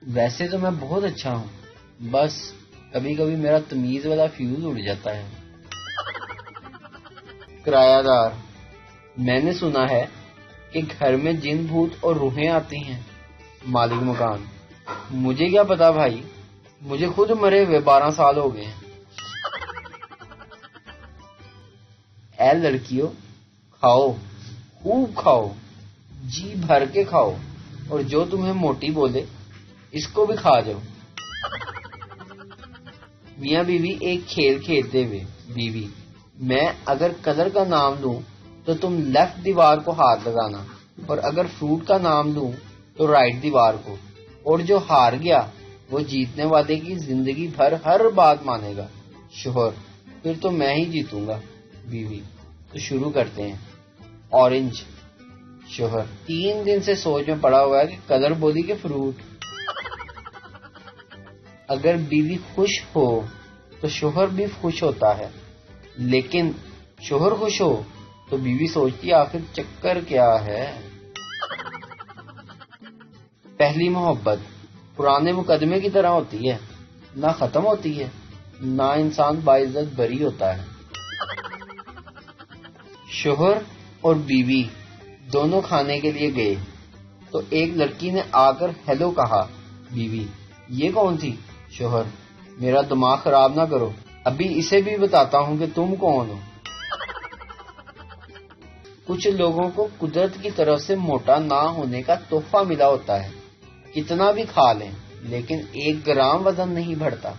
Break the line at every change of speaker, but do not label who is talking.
ویسے تو میں بہت اچھا ہوں، بس کبھی کبھی میرا تمیز والا فیوز اڑ جاتا ہے۔ کرایہ دار: میں نے سنا ہے کہ گھر میں جن بھوت اور روحیں آتی ہیں۔ مالک مکان: مجھے کیا پتا بھائی، مجھے خود مرے ہوئے 12 سال ہو گئے ہیں۔ اے لڑکیوں، کھاؤ، خوب کھاؤ، جی بھر کے کھاؤ، اور جو تمہیں موٹی بولے اس کو بھی کھا جاؤ۔ میاں بیوی ایک کھیل کھیلتے ہوئے: بیوی: میں اگر کلر کا نام لوں تو تم لیفٹ دیوار کو ہاتھ لگانا، اور اگر فروٹ کا نام لوں تو رائٹ دیوار کو، اور جو ہار گیا وہ جیتنے والے کی زندگی بھر ہر بات مانے گا۔ شوہر: پھر تو میں ہی جیتوں گا۔ بیوی: تو شروع کرتے ہیں۔ اورنج۔ شوہر: 3 دن سے سوچ میں پڑا ہوا ہے کہ کلر بولی کہ فروٹ۔ اگر بیوی خوش ہو تو شوہر بھی خوش ہوتا ہے، لیکن شوہر خوش ہو تو بیوی سوچتی آخر چکر کیا ہے۔ پہلی محبت پرانے مقدمے کی طرح ہوتی ہے، نہ ختم ہوتی ہے، نہ انسان باعزت بری ہوتا ہے۔ شوہر اور بیوی دونوں کھانے کے لیے گئے تو ایک لڑکی نے آ کر ہیلو کہا۔ بیوی: یہ کون تھی؟ شوہر: میرا دماغ خراب نہ کرو، ابھی اسے بھی بتاتا ہوں کہ تم کون ہو۔ کچھ لوگوں کو قدرت کی طرف سے موٹا نہ ہونے کا تحفہ ملا ہوتا ہے، کتنا بھی کھا لیں لیکن 1 گرام وزن نہیں بڑھتا۔